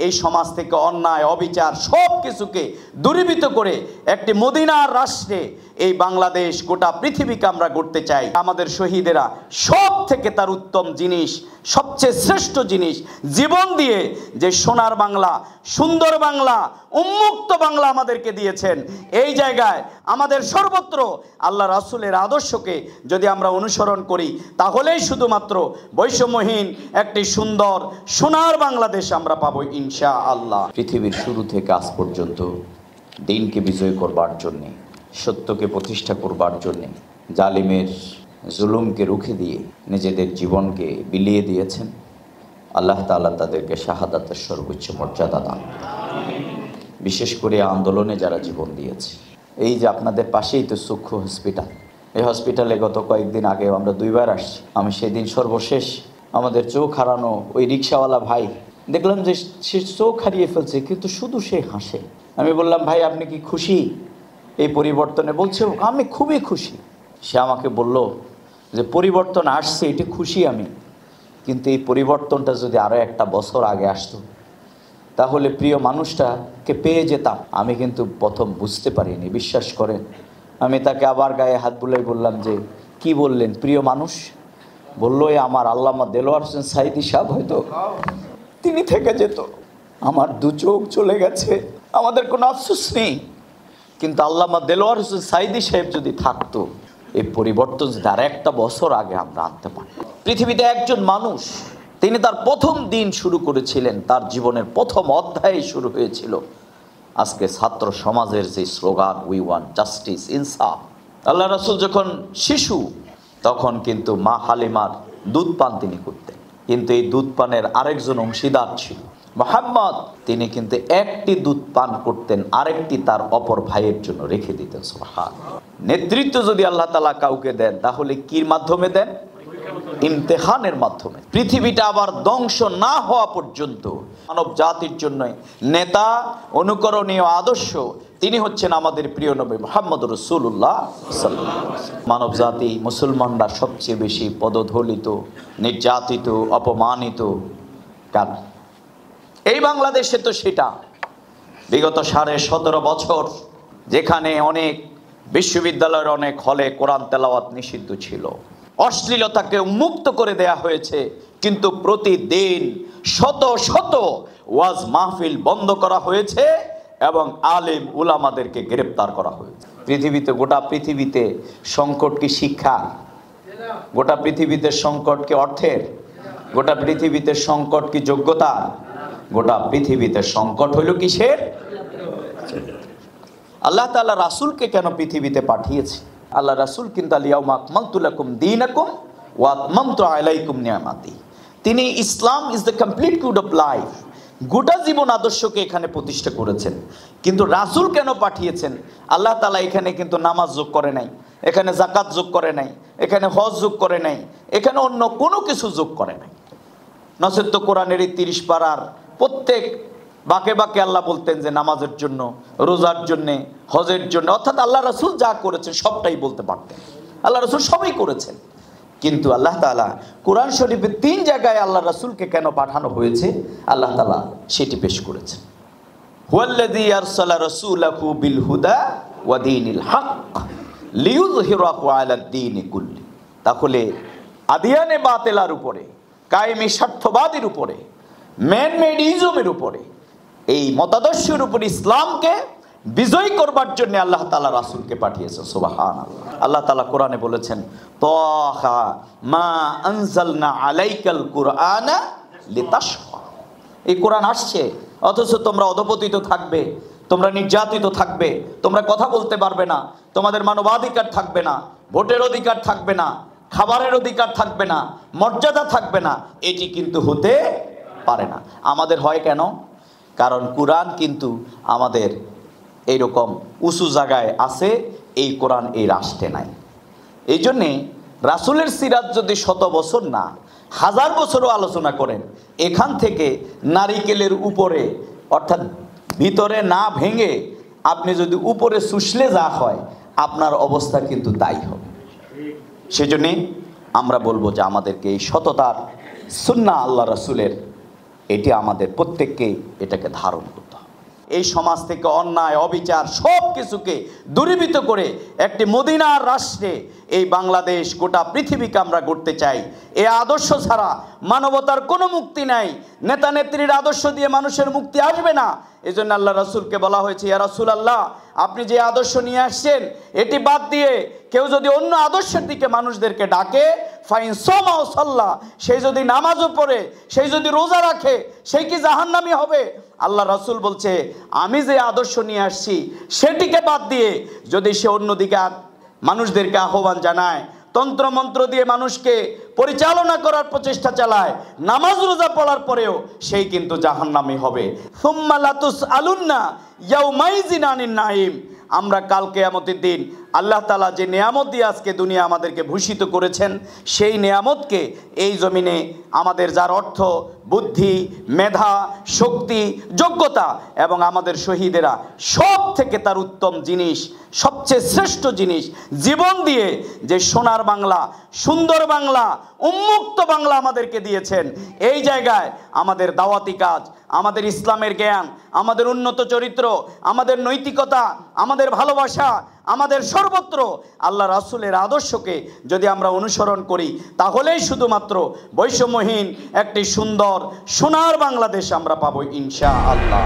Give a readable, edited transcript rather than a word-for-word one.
এই সমাজ থেকে অন্যায় অবিচার সব কিছুকে দূরীভূত করে একটি মদিনার রাষ্ট্রে এই বাংলাদেশ গোটা পৃথিবীকে আমরা গড়তে চাই। আমাদের শহীদেরা সব থেকে তার উত্তম জিনিস, সবচেয়ে শ্রেষ্ঠ জিনিস জীবন দিয়ে যে সোনার বাংলা, সুন্দর বাংলা, উন্মুক্ত বাংলা আমাদেরকে দিয়েছেন। এই জায়গায় আমাদের সর্বত্র আল্লাহ রাসূলের আদর্শকে যদি আমরা অনুসরণ করি তাহলেই শুধুমাত্র বৈষম্যহীন একটি সুন্দর সোনার বাংলাদেশ আমরা পাবো ইনশাআল্লাহ। পৃথিবীর শুরু থেকে আজ পর্যন্ত দিনকে বিজয় করবার জন্যে, সত্যকে প্রতিষ্ঠা করবার জন্যে জালিমের জুলুমকে রুখে দিয়ে নিজেদের জীবনকে বিলিয়ে দিয়েছেন। আল্লাহ তাআলা তাদেরকে শাহাদাতের সর্বোচ্চ মর্যাদা দান। বিশেষ করে আন্দোলনে যারা জীবন দিয়েছে, এই যে আপনাদের পাশেই তো চক্ষু হসপিটাল, এই হসপিটালে গত কয়েকদিন আগে আমরা 2 বার আসছি। আমি সেদিন সর্বশেষ আমাদের চোখ হারানো ওই রিক্সাওয়ালা ভাই দেখলাম যে সে চোখ হারিয়ে ফেলছে, কিন্তু শুধু সে হাসে। আমি বললাম, ভাই আপনি কি খুশি এই পরিবর্তনে? বলছে আমি খুবই খুশি। সে আমাকে বলল যে পরিবর্তন আসছে, এটি খুশি আমি, কিন্তু এই পরিবর্তনটা যদি আরও 1 বছর আগে আসতো তাহলে প্রিয় মানুষটাকে পেয়ে যেতাম। আমি কিন্তু প্রথম বুঝতে পারিনি, বিশ্বাস করেন। আমি তাকে আবার গায়ে হাত বুলাই বললাম যে কি বললেন প্রিয় মানুষ? বলল আমার আল্লামা দেলোয়ার হোসেন সাঈদী সাহেব হয়তো তিনি থেকে যেত। আমার 2 চোখ চলে গেছে, আমাদের কোনো আফসোস নেই, কিন্তু আল্লামা দেলোয়ার হোসেন সাঈদী সাহেব যদি থাকতো এই পরিবর্তন যদি আর 1 বছর আগে আমরা আনতে পারি। পৃথিবীতে একজন মানুষ, তিনি তার প্রথম দিন শুরু করেছিলেন, তার জীবনের প্রথম অধ্যায় শুরু হয়েছিল আজকে ছাত্র সমাজের যে স্লোগান উই ওয়ান্ট জাস্টিস ইনসাফ। আল্লাহ রাসূল যখন শিশু তখন কিন্তু মা হালিমার দুধ পান তিনি করতেন, কিন্তু এই দুধ পানের আরেকজন অংশীদার ছিল মুহাম্মদ। তিনি কিন্তু একটি দুধ পান করতেন, আরেকটি তার অপর ভাইয়ের জন্য রেখে দিতেন। সুবহানাল্লাহ। নেতৃত্ব যদি আল্লাহ তাআলা কাউকে দেন তাহলে কির মাধ্যমে দেন? ইমতিহানের মাধ্যমে। পৃথিবীটা আবার ধ্বংস না হওয়া পর্যন্ত মানব জাতির জন্য নেতা, অনুকরণীয় আদর্শ তিনি হচ্ছেন আমাদের প্রিয় নবী মুহাম্মদ রাসূলুল্লাহ সাল্লাল্লাহু আলাইহি ওয়াসাল্লাম। মানব জাতি মুসলমানরা সবচেয়ে বেশি পদদলিত, নির্যাতিত, অপমানিত কার? এই বাংলাদেশে তো সেটা বিগত 17.5 বছর, যেখানে অনেক বিশ্ববিদ্যালয়ের অনেক হলে কোরআন তেলাওয়াত নিষিদ্ধ ছিল, অশ্লীলতাকে মুক্ত করে দেয়া হয়েছে, কিন্তু প্রতিদিন শত শত ওয়াজ মাহফিল বন্ধ করা হয়েছে এবং আলেম উলামাদেরকে গ্রেফতার করা হয়েছে। পৃথিবীতে, গোটা পৃথিবীতে সংকট কি শিক্ষা? গোটা পৃথিবীতে সংকট কি অর্থের? গোটা পৃথিবীতে সংকট কি যোগ্যতা? গোটা পৃথিবীতে সংকট হলো কিসের? আল্লাহ তাআলা রাসূলকে কেন পৃথিবীতে পাঠিয়েছে? আল্লাহ রাসূল কিন্তু আল-ইয়াউমা আকমালতু লাকুম দীনাকুম ওয়া আতমামতু আলাইকুম নিয়ামাতি। তিনি Islam is the complete code of life, গোটা জীবন আদর্শকে এখানে প্রতিষ্ঠা করেছেন। কিন্তু রাসূল কেন পাঠিয়েছেন? আল্লাহ তাআলা এখানে কিন্তু নামাজ যোগ করে নাই, এখানে যাকাত যোগ করে নাই, এখানে হজ যোগ করে নাই, এখানে অন্য কোনো কিছু যোগ করে নাই। নচেত তো কোরআনের এই 30 পারার প্রত্যেক বাকে বাকে আল্লাহ বলতেন যে নামাজের জন্য, রোজার জন্য, হজের জন্য, অর্থাৎ আল্লাহ রাসূল যা করেছেন সবটাই বলতে পারতেন। আল্লাহ রাসূল সবই করেছেন, কিন্তু আল্লাহ তাআলা কোরআন শরীফে 3 জায়গায় আল্লাহ রাসূলকে কেন পাঠানো হয়েছে আল্লাহ তাআলা সেটি পেশ করেছেন। হুয়াল্লাযী আরসালা রাসূলাহু বিল হুদা ওয়া দীনিল হক লিইয়ুযহিরাহু আলাদ দীনি কুল্লি। তাহলে আদিয়ানে বাতিলার উপরে, কায়েমি স্বার্থবাদীর উপরে, ম্যানমেড ইজমের উপরে, এই মতাদর্শের উপর ইসলামকে বিজয় করবার জন্য আল্লাহ তাআলা রাসূলকে পাঠিয়েছেন। সুবহানাল্লাহ। আল্লাহ তাআলা কোরআনে বলেছেন তাহা মা আনজালনা আলাইকাল কুরআনা লিতাশকা। এই কোরআন আসছে অথচ তোমরা অধপতিত থাকবে, তোমরা নির্যাতিত থাকবে, তোমরা কথা বলতে পারবে না, তোমাদের মানবাধিকার থাকবে না, ভোটের অধিকার থাকবে না, খাবারের অধিকার থাকবে না, মর্যাদা থাকবে না। এটি কিন্তু হতে পারে না। আমাদের হয় কেন? কারণ কোরআন কিন্তু আমাদের এইরকম উঁচু জায়গায় আছে, এই কোরআন এই রাষ্ট্রে নাই। এই জন্যে রাসূলের সিরাত যদি 100 বছর না 1000 বছরও আলোচনা করেন, এখান থেকে নারিকেলের উপরে অর্থাৎ ভিতরে না ভেঙে আপনি যদি উপরে শুষলে যা হয় আপনার অবস্থা কিন্তু তাই হবে। সেজন্যে আমরা বলবো যে আমাদেরকে এই সততার সুন্নাহ আল্লাহ রাসূলের এটি আমাদের প্রত্যেককেই এটাকে ধারণ করতে হবে। এই সমাজ থেকে অন্যায় অবিচার সব কিছুকে দূরীভূত করে একটি মদিনার রাষ্ট্রে এই বাংলাদেশ গোটা পৃথিবীকে আমরা গড়তে চাই। এই আদর্শ ছাড়া মানবতার কোনো মুক্তি নাই। নেতা নেত্রীর আদর্শ দিয়ে মানুষের মুক্তি আসবে না। এই জন্য আল্লাহ রাসূলকে বলা হয়েছে, ইয়া রাসূলুল্লাহ, আপনি যে আদর্শ নিয়ে আসছেন এটি বাদ দিয়ে কেউ যদি অন্য আদর্শের দিকে মানুষদেরকে ডাকে, ফাইন সোমা ও সাল্লাহ, সেই যদি নামাজও পড়ে, সেই যদি রোজা রাখে, সেই কি জাহান্নামী হবে? আল্লাহ রাসূল বলছে, আমি যে আদর্শ নিয়ে আসছি সেটিকে বাদ দিয়ে যদি সে অন্যদিকে মানুষদেরকে আহ্বান জানায়, তন্ত্রমন্ত্র দিয়ে মানুষকে পরিচালনা করার প্রচেষ্টা চালায়, নামাজ রোজা পড়ার পরেও সেই কিন্তু জাহান্নামী হবে। সুম্মা লাতুসআলুন্না ইয়াউমাইযিন আনিন নাঈম। আমরা কাল কিয়ামতের দিন আল্লাহ তাআলা যে নিয়ামত দিয়ে আজকে দুনিয়া আমাদেরকে ভূষিত করেছেন, সেই নিয়ামতকে এই জমিনে আমাদের যার অর্থ, বুদ্ধি, মেধা, শক্তি, যোগ্যতা এবং আমাদের শহীদেরা সব থেকে তার উত্তম জিনিস, সবচেয়ে শ্রেষ্ঠ জিনিস জীবন দিয়ে যে সোনার বাংলা, সুন্দর বাংলা, উন্মুক্ত বাংলা আমাদেরকে দিয়েছেন, এই জায়গায় আমাদের দাওয়াতি কাজ, আমাদের ইসলামের জ্ঞান, আমাদের উন্নত চরিত্র, আমাদের নৈতিকতা, আমাদের ভালোবাসা, আমাদের সর্বত্র আল্লাহ রাসূলের আদর্শকে যদি আমরা অনুসরণ করি, তাহলেই শুধুমাত্র বৈষম্যহীন একটি সুন্দর সোনার বাংলাদেশ আমরা পাবো ইনশাআল্লাহ।